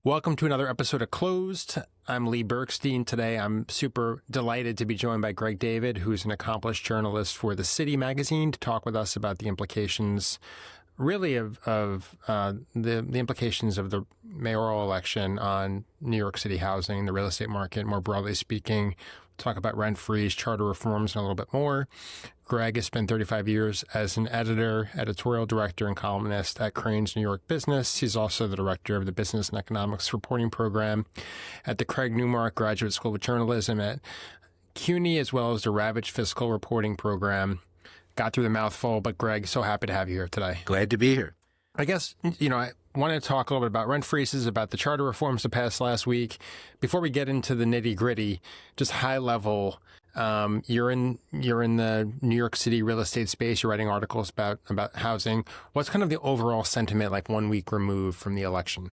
Welcome to another episode of Closed. I'm Lee Bergstein. Today, I'm super delighted to be joined by Greg David, who's an accomplished journalist for The City magazine, to talk with us about the implications, really, of the implications of the mayoral election on New York City housing, the real estate market, more broadly speaking. Talk about rent freeze, charter reforms, and a little bit more. Greg has spent 35 years as an editor, editorial director, and columnist at Crain's New York Business. He's also the director of the Business and Economics Reporting Program at the Newmark Graduate School of Journalism at CUNY, as well as the Ravitch Fiscal Reporting Program. Got through the mouthful, but Greg, so happy to have you here today. Glad to be here. I guess, I want to talk a little bit about rent freezes, about the charter reforms that passed last week. Before we get into the nitty gritty, just high level, you're in the New York City real estate space. You're writing articles about housing. What's kind of the overall sentiment like 1 week removed from the election?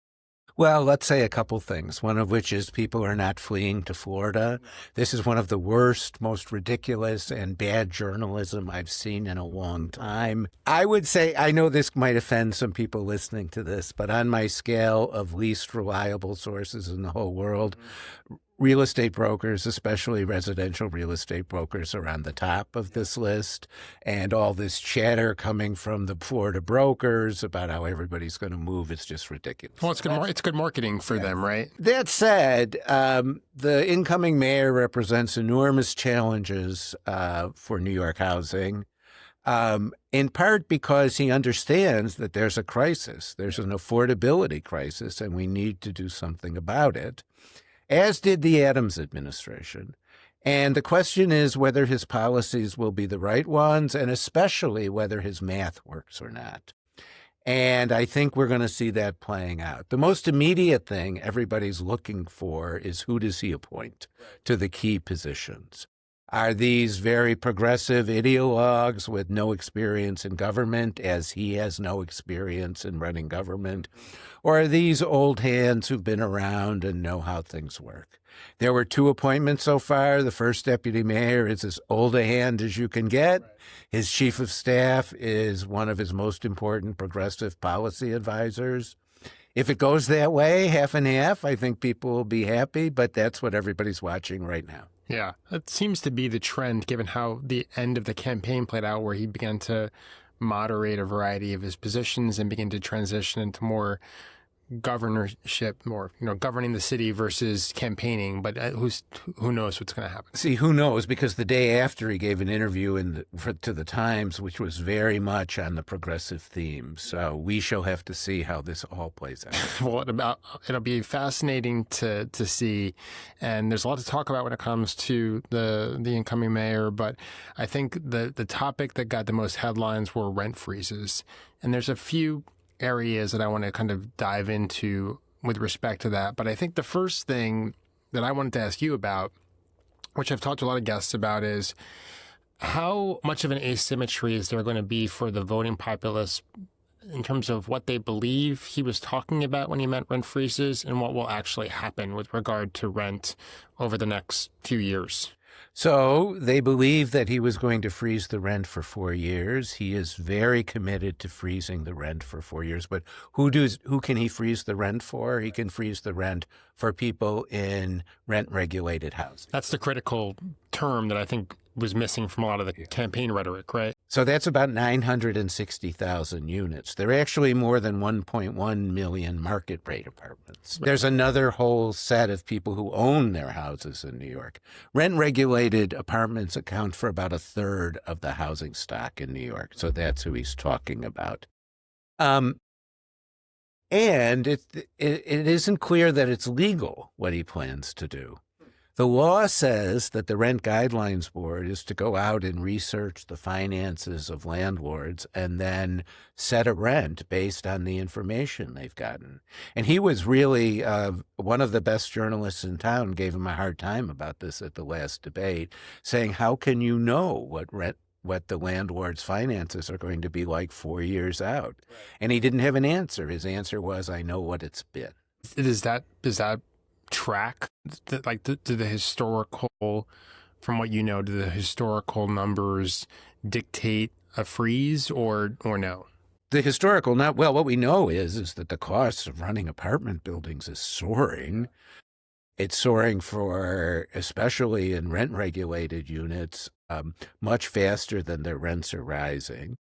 Well, let's say a couple things, one of which is people are not fleeing to Florida. This is one of the worst, most ridiculous and bad journalism I've seen in a long time. I would say, I know this might offend some people listening to this, but on my scale of least reliable sources in the whole world, real estate brokers, especially residential real estate brokers, are on the top of this list. And all this chatter coming from the Florida brokers about how everybody's going to move is just ridiculous. Well, it's good marketing for them, right? That said, the incoming mayor represents enormous challenges for New York housing, in part because he understands that there's a crisis. There's an affordability crisis, and we need to do something about it, as did the Adams administration. And the question is whether his policies will be the right ones, and especially whether his math works or not. And I think we're going to see that playing out. The most immediate thing everybody's looking for is who does he appoint to the key positions? Are these very progressive ideologues with no experience in government, as he has no experience in running government? Or are these old hands who've been around and know how things work? There were 2 appointments so far. The first deputy mayor is as old a hand as you can get. His chief of staff is one of his most important progressive policy advisors. If it goes that way, half and half, I think people will be happy, but that's what everybody's watching right now. Yeah, it seems to be the trend, given how the end of the campaign played out, where he began to moderate a variety of his positions and begin to transition into more governorship, more governing the city versus campaigning. But who knows what's going to happen? See, who knows? Because the day after he gave an interview to the Times, which was very much on the progressive theme. So we shall have to see how this all plays out. Well, it'll be fascinating to see, and there's a lot to talk about when it comes to the incoming mayor. But I think the topic that got the most headlines were rent freezes, and there's a few areas that I want to kind of dive into with respect to that. But I think the first thing that I wanted to ask you about, which I've talked to a lot of guests about, is how much of an asymmetry is there going to be for the voting populace in terms of what they believe he was talking about when he meant rent freezes and what will actually happen with regard to rent over the next few years? So they believe that he was going to freeze the rent for 4 years. He is very committed to freezing the rent for 4 years. But who can he freeze the rent for? He can freeze the rent for people in rent-regulated housing. That's the critical term that I think was missing from a lot of the campaign rhetoric, right? So that's about 960,000 units. There are actually more than 1.1 million market rate apartments. There's another whole set of people who own their houses in New York. Rent-regulated apartments account for about 1/3 of the housing stock in New York. So that's who he's talking about. And it isn't clear that it's legal what he plans to do. The law says that the Rent Guidelines Board is to go out and research the finances of landlords and then set a rent based on the information they've gotten. And he was really one of the best journalists in town, gave him a hard time about this at the last debate, saying, how can you know what the landlord's finances are going to be like 4 years out? Right. And he didn't have an answer. His answer was, I know what it's been. Does that track, like, do the historical, from what you know, do the historical numbers dictate a freeze or no? the historical, not well, what we know is that the cost of running apartment buildings is soaring. It's soaring for, especially in rent-regulated units, much faster than their rents are rising.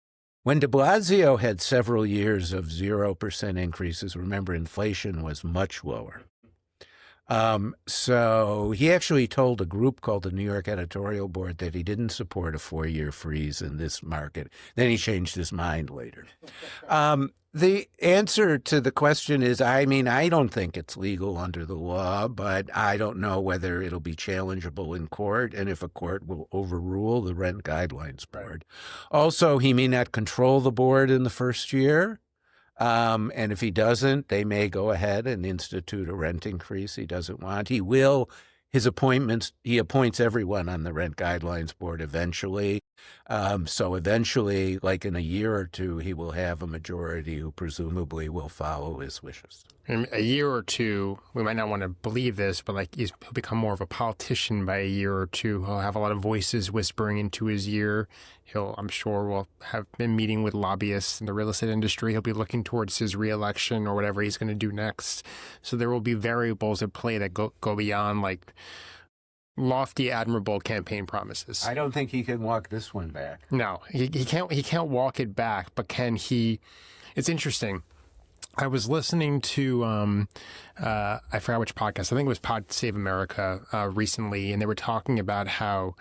When de Blasio had several years of 0% increases, remember, inflation was much lower. So he actually told a group called the New York Editorial Board that he didn't support a 4-year freeze in this market. Then he changed his mind later. The answer to the question is, I mean, I don't think it's legal under the law, but I don't know whether it'll be challengeable in court and if a court will overrule the Rent Guidelines Board. Also, he may not control the board in the first year. And if he doesn't, they may go ahead and institute a rent increase he doesn't want. He will. His appointments, he appoints everyone on the Rent Guidelines Board eventually. So eventually, like in a year or two, he will have a majority who presumably will follow his wishes. In a year or two, we might not want to believe this, but like he'll become more of a politician by a year or two. He'll have a lot of voices whispering into his ear. I'm sure, will have been meeting with lobbyists in the real estate industry. He'll be looking towards his reelection or whatever he's going to do next. So there will be variables at play that go beyond like lofty, admirable campaign promises. I don't think he can walk this one back. No, he can't. He can't walk it back. But can he? It's interesting. I was listening to I forgot which podcast. I think it was Pod Save America recently, and they were talking about how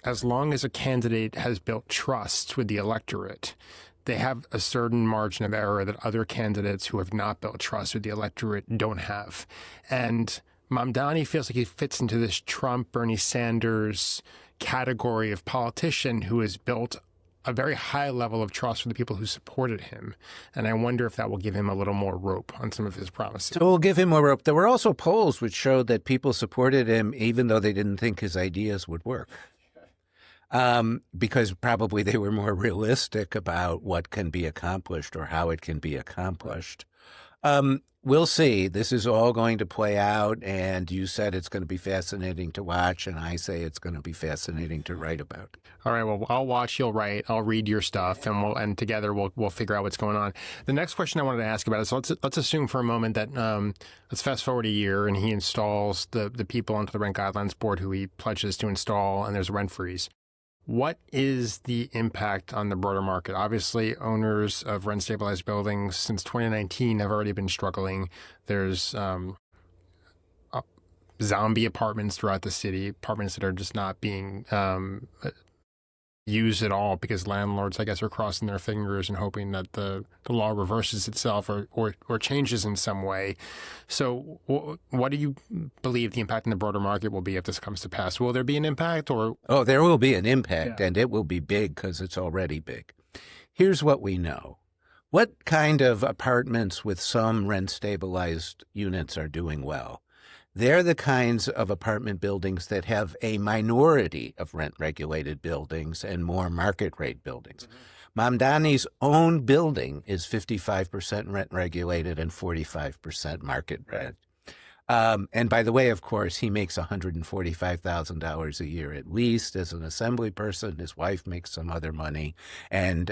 as long as a candidate has built trust with the electorate, they have a certain margin of error that other candidates who have not built trust with the electorate don't have. And Mamdani feels like he fits into this Trump, Bernie Sanders category of politician who has built a very high level of trust for the people who supported him. And I wonder if that will give him a little more rope on some of his promises. So it will give him more rope. There were also polls which showed that people supported him even though they didn't think his ideas would work. Because probably they were more realistic about what can be accomplished or how it can be accomplished. We'll see. This is all going to play out, and you said it's going to be fascinating to watch, and I say it's going to be fascinating to write about. All right. Well, I'll watch. You'll write. I'll read your stuff, and together we'll figure out what's going on. The next question I wanted to ask about is let's assume for a moment that let's fast forward a year, and he installs the people onto the Rent Guidelines Board who he pledges to install, and there's a rent freeze. What is the impact on the broader market? Obviously, owners of rent-stabilized buildings since 2019 have already been struggling. There's zombie apartments throughout the city, apartments that are just not being used at all because landlords, I guess, are crossing their fingers and hoping that the law reverses itself or changes in some way. So what do you believe the impact in the broader market will be if this comes to pass? Will there be an impact? Oh, there will be an impact, and it will be big because it's already big. Here's what we know. What kind of apartments with some rent-stabilized units are doing well? They're the kinds of apartment buildings that have a minority of rent-regulated buildings and more market-rate buildings. Mamdani's own building is 55% rent-regulated and 45% market rent. And by the way, of course, he makes $145,000 a year at least as an assembly person. His wife makes some other money. And,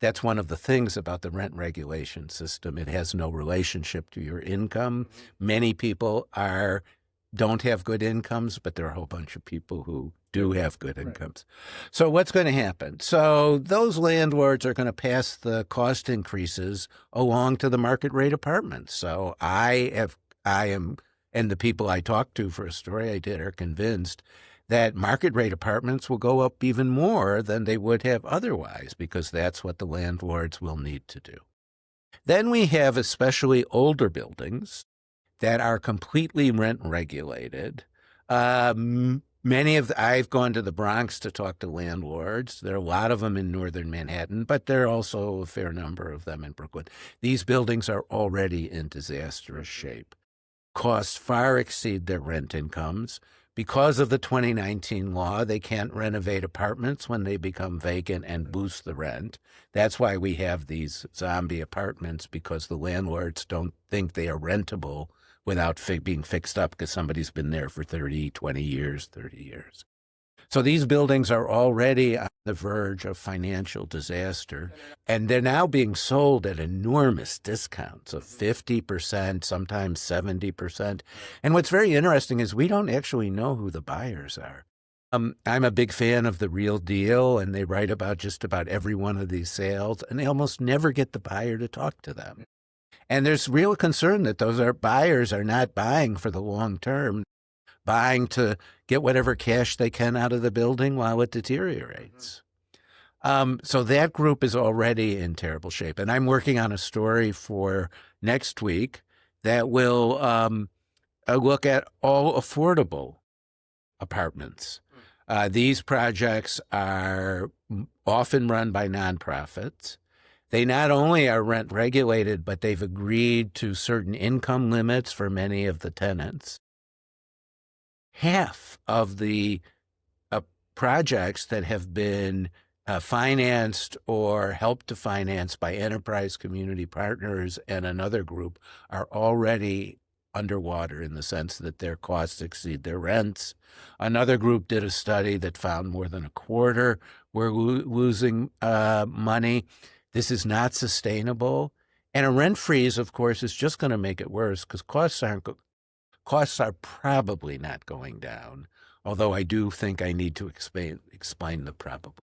that's one of the things about the rent regulation system. It has no relationship to your income. Many people don't have good incomes, but there are a whole bunch of people who do have good incomes. So what's going to happen? So those landlords are going to pass the cost increases along to the market rate apartments. So I am, and the people I talked to for a story I did are convinced that market rate apartments will go up even more than they would have otherwise, because that's what the landlords will need to do. Then we have especially older buildings that are completely rent regulated. I've gone to the Bronx to talk to landlords. There are a lot of them in northern Manhattan, but there are also a fair number of them in Brooklyn. These buildings are already in disastrous shape. Costs far exceed their rent incomes. Because of the 2019 law, they can't renovate apartments when they become vacant and boost the rent. That's why we have these zombie apartments, because the landlords don't think they are rentable without being fixed up because somebody's been there for 20 years, 30 years. So these buildings are already on the verge of financial disaster. And they're now being sold at enormous discounts of 50%, sometimes 70%. And what's very interesting is we don't actually know who the buyers are. I'm a big fan of The Real Deal, and they write about just about every one of these sales, and they almost never get the buyer to talk to them. And there's real concern that buyers are not buying for the long term, buying to get whatever cash they can out of the building while it deteriorates. So that group is already in terrible shape. And I'm working on a story for next week that will look at all affordable apartments. These projects are often run by nonprofits. They not only are rent regulated, but they've agreed to certain income limits for many of the tenants. Half of the projects that have been financed or helped to finance by enterprise community partners and another group are already underwater in the sense that their costs exceed their rents. Another group did a study that found more than a quarter were losing money. This is not sustainable. And a rent freeze, of course, is just going to make it worse because costs are probably not going down, although I do think I need to explain the probably.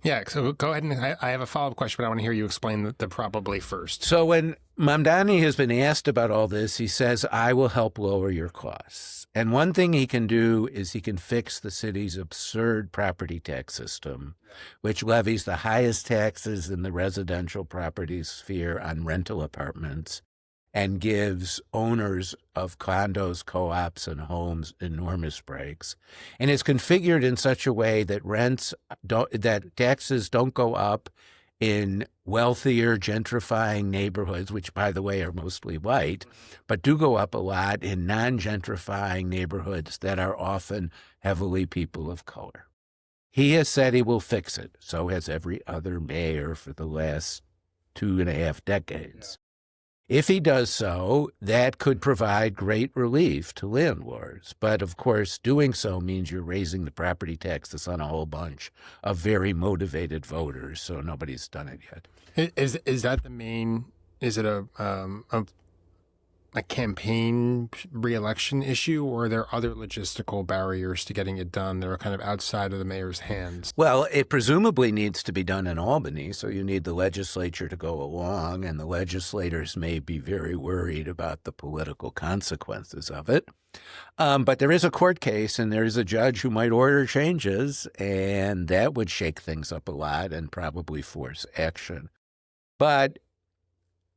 Yeah, so go ahead, and I have a follow-up question, but I want to hear you explain the probably first. So when Mamdani has been asked about all this, he says, I will help lower your costs. And one thing he can do is he can fix the city's absurd property tax system, which levies the highest taxes in the residential property sphere on rental apartments and gives owners of condos, co-ops, and homes enormous breaks. And it's configured in such a way that taxes don't go up in wealthier, gentrifying neighborhoods, which, by the way, are mostly white, but do go up a lot in non-gentrifying neighborhoods that are often heavily people of color. He has said he will fix it. So has every other mayor for the last 2.5 decades. If he does so, that could provide great relief to landlords. But, of course, doing so means you're raising the property taxes on a whole bunch of very motivated voters, so nobody's done it yet. Is that the main – is it a campaign re-election issue, or are there other logistical barriers to getting it done that are kind of outside of the mayor's hands? Well, it presumably needs to be done in Albany, so you need the legislature to go along, and the legislators may be very worried about the political consequences of it. But there is a court case, and there is a judge who might order changes, and that would shake things up a lot and probably force action. But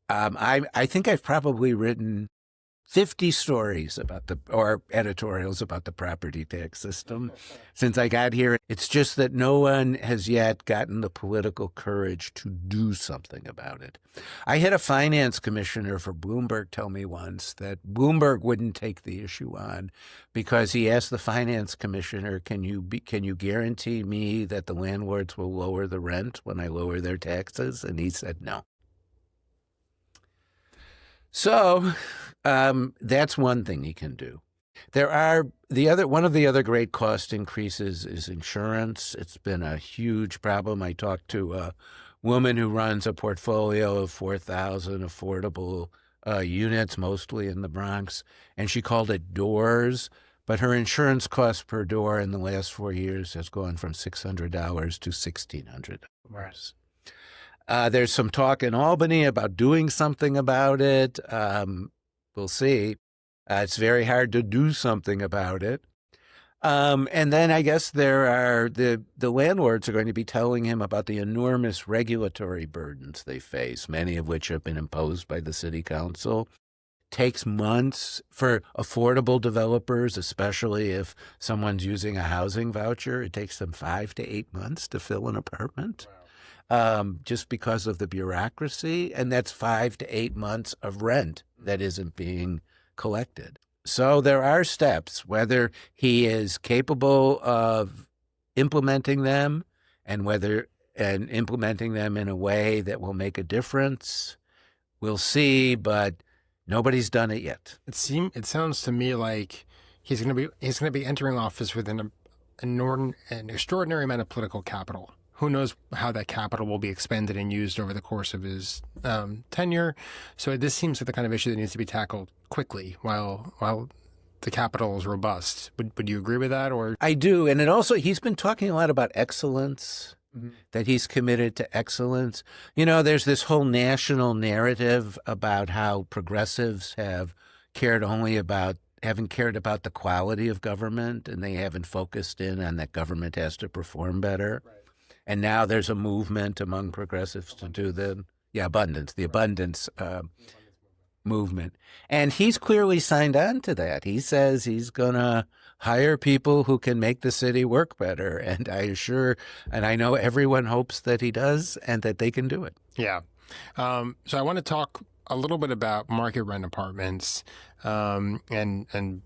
I think I've probably written 50 stories or editorials about the property tax system since I got here. It's just that no one has yet gotten the political courage to do something about it. I had a finance commissioner for Bloomberg tell me once that Bloomberg wouldn't take the issue on because he asked the finance commissioner, can you guarantee me that the landlords will lower the rent when I lower their taxes? And he said no. So that's one thing he can do. One of the other great cost increases is insurance. It's been a huge problem. I talked to a woman who runs a portfolio of 4,000 affordable units, mostly in the Bronx, and she called it doors. But her insurance cost per door in the last 4 years has gone from $600 to $1,600. There's some talk in Albany about doing something about it. We'll see. It's very hard to do something about it. And then I guess there are the landlords are going to be telling him about the enormous regulatory burdens they face, many of which have been imposed by the city council. Takes months for affordable developers, especially if someone's using a housing voucher. It takes them 5 to 8 months to fill an apartment. Wow. Just because of the bureaucracy, and that's 5 to 8 months of rent that isn't being collected. So there are steps, whether he is capable of implementing them and implementing them in a way that will make a difference. We'll see, but nobody's done it yet. It sounds to me like he's going to be entering office within an extraordinary amount of political capital. Who knows how that capital will be expended and used over the course of his tenure. So this seems like the kind of issue that needs to be tackled quickly while the capital is robust. Would you agree with that? Or I do. And it also, he's been talking a lot about excellence, that he's committed to excellence. You know, there's this whole national narrative about how progressives haven't cared about the quality of government, and they haven't focused in on that government has to perform better. Right. And now there's a movement among progressives to do the abundance movement. And he's clearly signed on to that. He says he's going to hire people who can make the city work better. And I know everyone hopes that he does and that they can do it. Yeah. So I want to talk a little bit about market rent apartments. I think one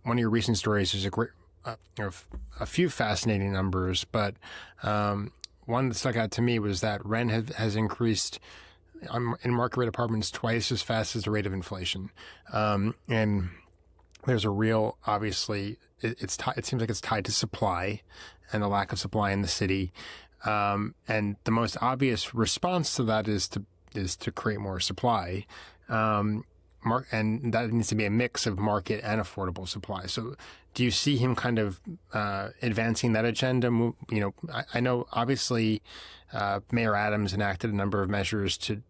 of your recent stories is a great, a few fascinating numbers, but one that stuck out to me was that rent has increased in market rate apartments twice as fast as the rate of inflation. And there's a real, obviously, it seems like it's tied to supply and the lack of supply in the city. And the most obvious response to that is to create more supply. And that needs to be a mix of market and affordable supply. So do you see him kind of advancing that agenda? You know, I know obviously Mayor Adams enacted a number of measures to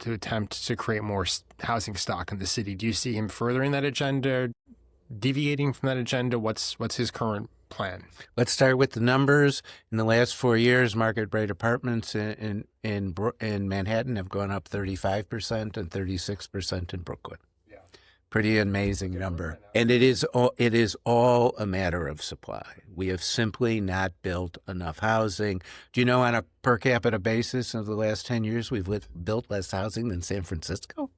attempt to create more housing stock in the city. Do you see him furthering that agenda, deviating from that agenda? What's his current plan? Let's start with the numbers. In the last 4 years, market rate apartments in Manhattan have gone up 35% and 36% in Brooklyn. Yeah. Pretty amazing number. And it is all a matter of supply. We have simply not built enough housing. Do you know, on a per capita basis, of the last 10 years, we've built less housing than San Francisco?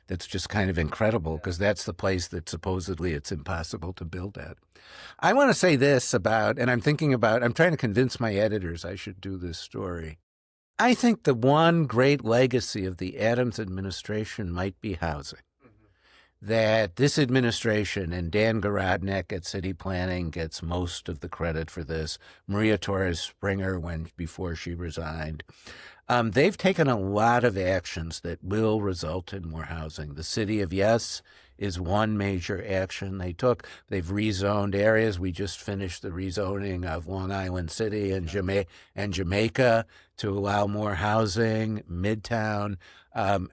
That's just kind of incredible, because that's the place that supposedly it's impossible to build at. I want to say this about, and I'm trying to convince my editors I should do this story. I think the one great legacy of the Adams administration might be housing. That this administration, and Dan Garodnick at City Planning gets most of the credit for this. Maria Torres Springer, before she resigned. They've taken a lot of actions that will result in more housing. The City of Yes is one major action they took. They've rezoned areas. We just finished the rezoning of Long Island City and Jamaica to allow more housing, Midtown.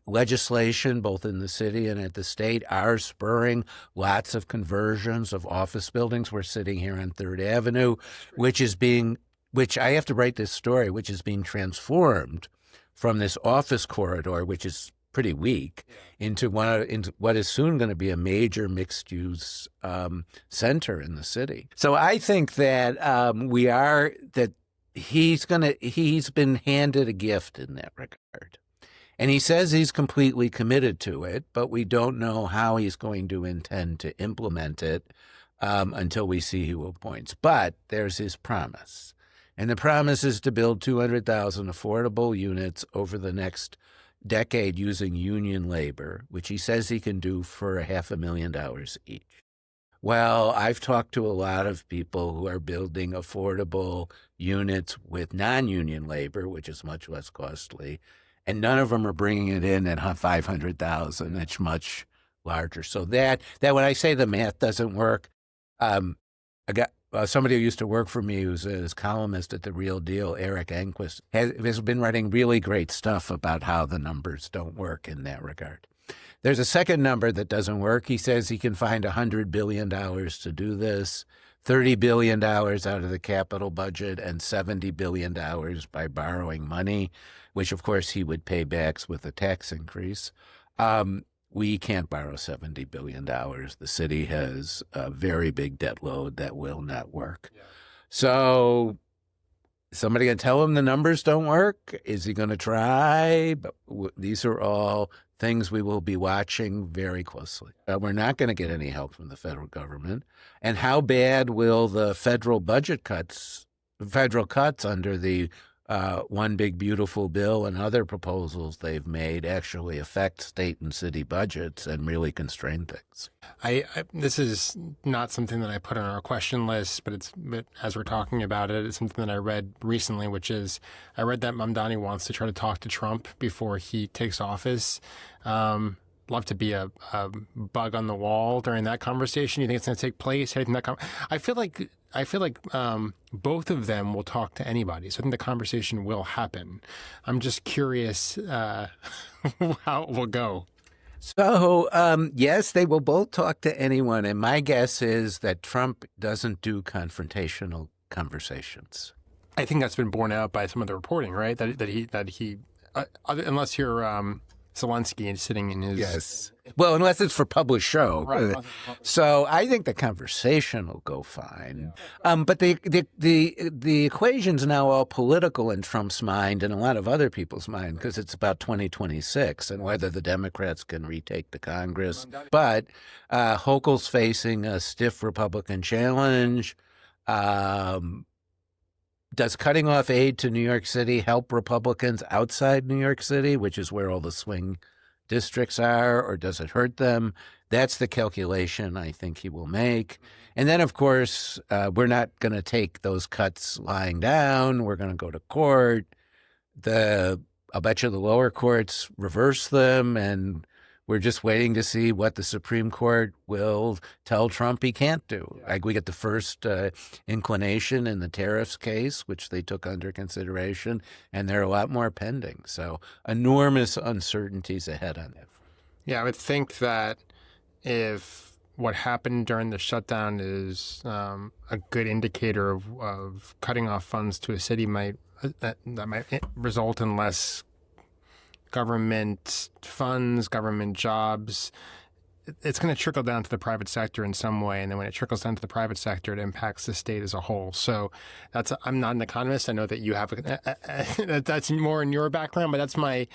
Legislation, both in the city and at the state, are spurring lots of conversions of office buildings. We're sitting here on 3rd Avenue, which I have to write this story, which is being transformed from this office corridor, which is pretty weak, into what is soon going to be a major mixed-use center in the city. So I think that he's been handed a gift in that regard. And he says he's completely committed to it, but we don't know how he's going to intend to implement it until we see who appoints. But there's his promise. And the promise is to build 200,000 affordable units over the next decade using union labor, which he says he can do for $500,000 each. Well, I've talked to a lot of people who are building affordable units with non-union labor, which is much less costly, and none of them are bringing it in at $500,000. It's much larger. So that when I say the math doesn't work, somebody who used to work for me, who's a columnist at The Real Deal, Eric Enquist, has been writing really great stuff about how the numbers don't work in that regard. There's a second number that doesn't work. He says he can find $100 billion to do this, $30 billion out of the capital budget, and $70 billion by borrowing money, which, of course, he would pay back with a tax increase. We can't borrow $70 billion. The city has a very big debt load that will not work. Yeah. So somebody going to tell him the numbers don't work? Is he going to try? But these are all things we will be watching very closely. We're not going to get any help from the federal government. And how bad will the federal cuts under the One Big Beautiful Bill and other proposals they've made actually affect state and city budgets and really constrain things. This is not something that I put on our question list, but as we're talking about it, it's something that I read recently, which is I read that Mamdani wants to try to talk to Trump before he takes office. Love to be a bug on the wall during that conversation. You think it's going to take place? I feel like both of them will talk to anybody. So I think the conversation will happen. I'm just curious how it will go. So, yes, they will both talk to anyone. And my guess is that Trump doesn't do confrontational conversations. I think that's been borne out by some of the reporting, right? That he unless you're Zelensky and sitting in his... Yes. Well, unless it's for published show. Right. So I think the conversation will go fine. Yeah. But the equation's now all political in Trump's mind and a lot of other people's mind because it's about 2026 and whether the Democrats can retake the Congress. But Hochul's facing a stiff Republican challenge. Does cutting off aid to New York City help Republicans outside New York City, which is where all the swing districts are, or does it hurt them? That's the calculation I think he will make. And then, of course, we're not going to take those cuts lying down. We're going to go to court. I'll bet you the lower courts reverse them, and we're just waiting to see what the Supreme Court will tell Trump he can't do. Like we get the first inclination in the tariffs case, which they took under consideration, and there are a lot more pending. So enormous uncertainties ahead on that. Yeah, I would think that if what happened during the shutdown is a good indicator of cutting off funds to a city, that might result in less government funds, government jobs. It's going to trickle down to the private sector in some way. And then when it trickles down to the private sector, it impacts the state as a whole. So I'm not an economist. I know that you have that's more in your background, but that's my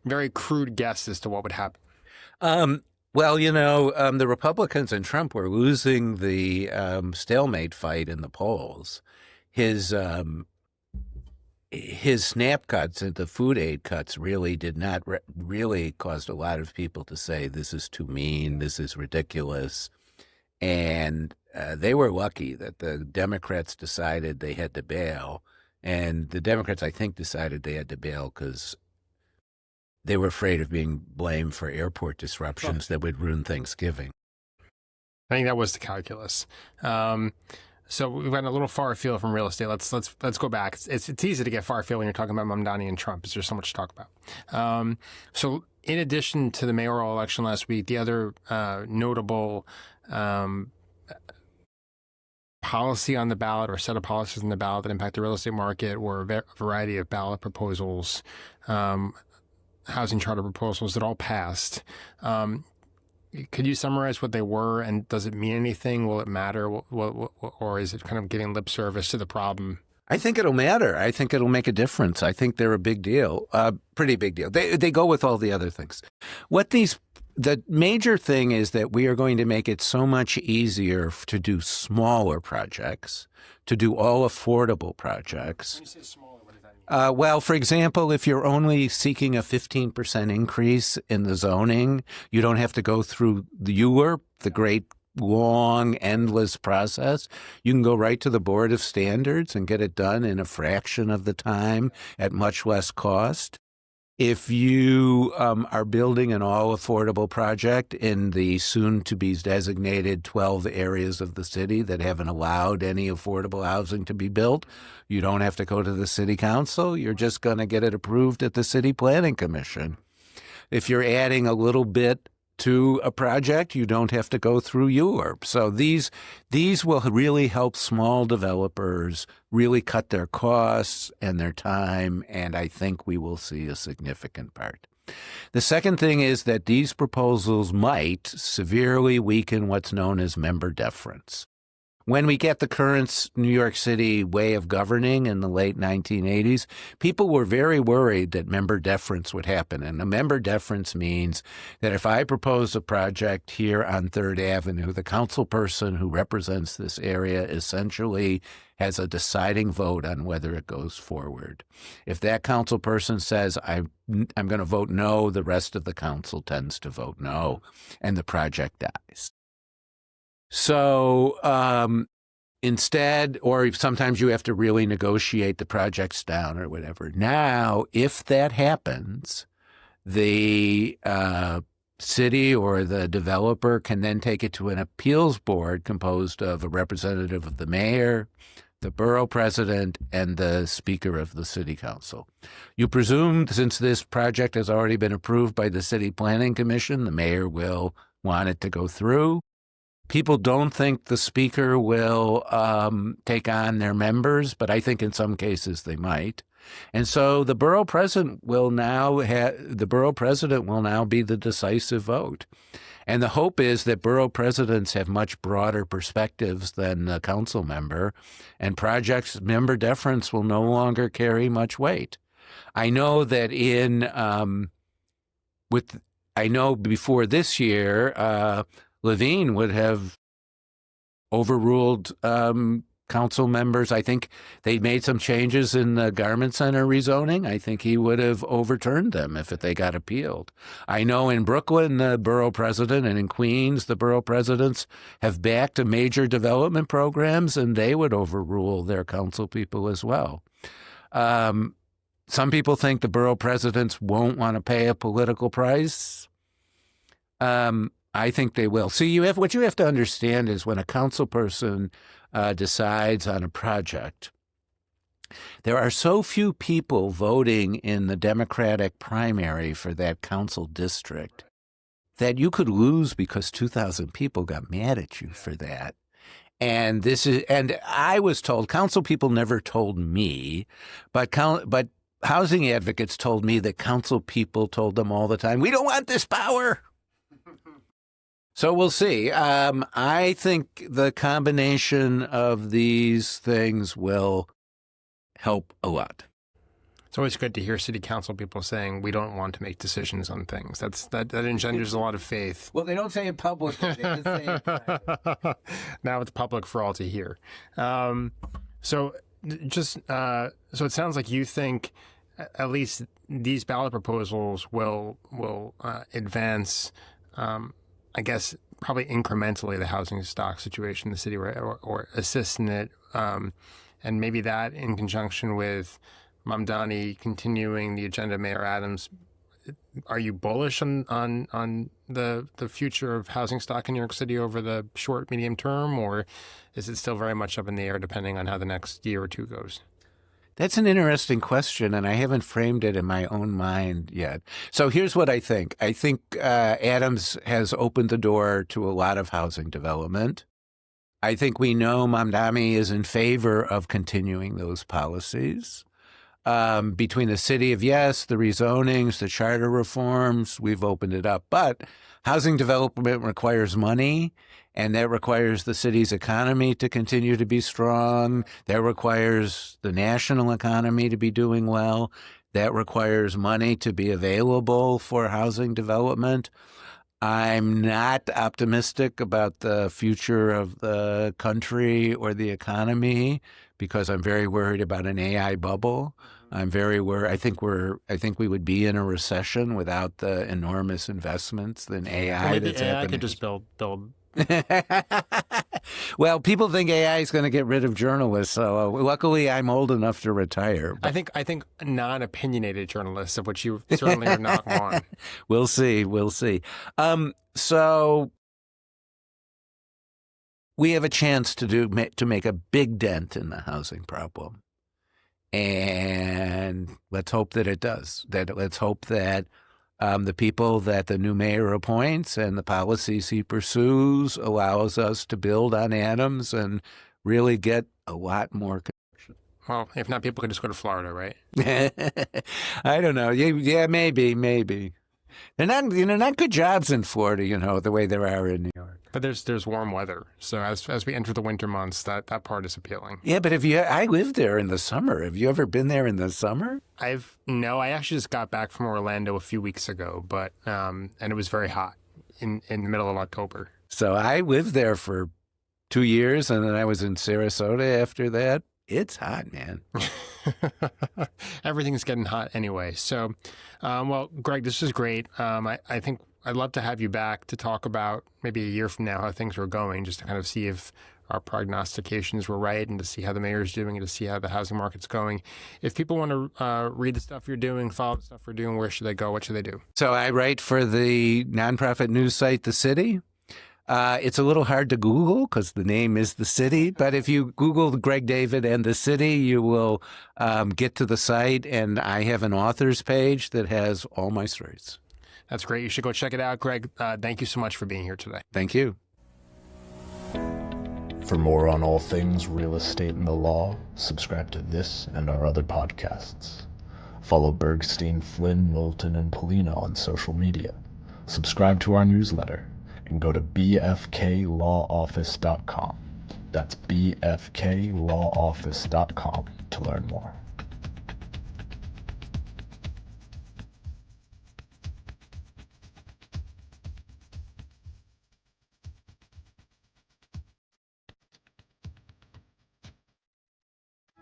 very crude guess as to what would happen. Well, the Republicans and Trump were losing the stalemate fight in the polls. His SNAP cuts and the food aid cuts really did not really caused a lot of people to say this is too mean, this is ridiculous. And they were lucky that the Democrats decided they had to bail. And the Democrats, I think, decided they had to bail because they were afraid of being blamed for airport disruptions that would ruin Thanksgiving. I think that was the calculus. So we've gotten a little far afield from real estate. Let's go back. It's easy to get far afield when you're talking about Mamdani and Trump. There's so much to talk about. So in addition to the mayoral election last week, the other notable policy on the ballot or set of policies on the ballot that impact the real estate market were a variety of ballot proposals, housing charter proposals that all passed. Could you summarize what they were, and does it mean anything? Will it matter, or is it kind of giving lip service to the problem? I think it'll matter. I think it'll make a difference. I think they're a big deal, pretty big deal. They go with all the other things. The major thing is that we are going to make it so much easier to do smaller projects, to do all affordable projects. When you say smaller, what does that mean? Well, for example, if you're only seeking a 15% increase in the zoning, you don't have to go through the ULURP, the great long, endless process. You can go right to the Board of Standards and get it done in a fraction of the time at much less cost. If you are building an all-affordable project in the soon-to-be designated 12 areas of the city that haven't allowed any affordable housing to be built, you don't have to go to the city council. You're just going to get it approved at the city planning commission. If you're adding a little bit to a project, you don't have to go through ULURP. So these will really help small developers really cut their costs and their time, and I think we will see a significant part. The second thing is that these proposals might severely weaken what's known as member deference. when we get the current New York City way of governing in the late 1980s, people were very worried that member deference would happen. And a member deference means that if I propose a project here on 3rd Avenue, the council person who represents this area essentially has a deciding vote on whether it goes forward. If that council person says, I'm going to vote no, the rest of the council tends to vote no, and the project dies. So instead, or sometimes you have to really negotiate the projects down or whatever. Now, if that happens, the city or the developer can then take it to an appeals board composed of a representative of the mayor, the borough president, and the speaker of the city council. You presume, since this project has already been approved by the city planning commission, the mayor will want it to go through. People don't think the speaker will take on their members, but I think in some cases they might. And so the borough president will now be the decisive vote. And the hope is that borough presidents have much broader perspectives than the council member, and projects member deference will no longer carry much weight. I know that before this year, Levine would have overruled council members. I think they made some changes in the Garment Center rezoning. I think he would have overturned them if they got appealed. I know in Brooklyn, the borough president, and in Queens, the borough presidents have backed major development programs, and they would overrule their council people as well. Some people think the borough presidents won't want to pay a political price. I think they will. See, what you have to understand is when a council person decides on a project, there are so few people voting in the Democratic primary for that council district that you could lose because 2,000 people got mad at you for that. And I was told, council people never told me, but housing advocates told me that council people told them all the time, we don't want this power. So we'll see. I think the combination of these things will help a lot. It's always good to hear city council people saying we don't want to make decisions on things. That engenders a lot of faith. Well, they don't say it publicly. They just say it privately. Now it's public for all to hear. So it sounds like you think at least these ballot proposals will advance. I guess probably incrementally the housing stock situation in the city or assist in it. And maybe that in conjunction with Mamdani continuing the agenda of Mayor Adams. Are you bullish on the future of housing stock in New York City over the short, medium term, or is it still very much up in the air depending on how the next year or two goes? That's an interesting question, and I haven't framed it in my own mind yet. So here's what I think. I think Adams has opened the door to a lot of housing development. I think we know Mamdani is in favor of continuing those policies. Between the city of yes, the rezonings, the charter reforms, we've opened it up. But housing development requires money, and that requires the city's economy to continue to be strong. That requires the national economy to be doing well. That requires money to be available for housing development. I'm not optimistic about the future of the country or the economy because I'm very worried about an AI bubble. I'm very worried. I think we would be in a recession without the enormous investments in AI that's happening. AI could just build. Well, people think AI is going to get rid of journalists. So luckily, I'm old enough to retire. But I think non-opinionated journalists, of which you certainly are not one. We'll see. So we have a chance to make a big dent in the housing problem. And let's hope that it does. Let's hope that the people that the new mayor appoints and the policies he pursues allows us to build on Adams and really get a lot more construction. Well, if not, people could just go to Florida, right? I don't know. Yeah, maybe. They're not good jobs in Florida, the way there are in New York. But there's warm weather. So as we enter the winter months, that part is appealing. Yeah, but I lived there in the summer. Have you ever been there in the summer? No, I actually just got back from Orlando a few weeks ago, but and it was very hot in the middle of October. So I lived there for 2 years, and then I was in Sarasota after that. It's hot, man. Everything's getting hot anyway. So, well, Greg, this is great. I think I'd love to have you back to talk about maybe a year from now how things were going, just to kind of see if our prognostications were right and to see how the mayor's doing and to see how the housing market's going. If people want to read the stuff you're doing, follow the stuff we're doing, where should they go? What should they do? So I write for the nonprofit news site, The City. It's a little hard to Google because the name is The City, but if you Google Greg David and The City, you will get to the site, and I have an authors page that has all my stories. That's great. You should go check it out. Greg, thank you so much for being here today. Thank you. For more on all things real estate and the law, subscribe to this and our other podcasts. Follow Bergstein, Flynn, Milton, and Polina on social media. Subscribe to our newsletter and go to bfklawoffice.com. That's bfklawoffice.com to learn more.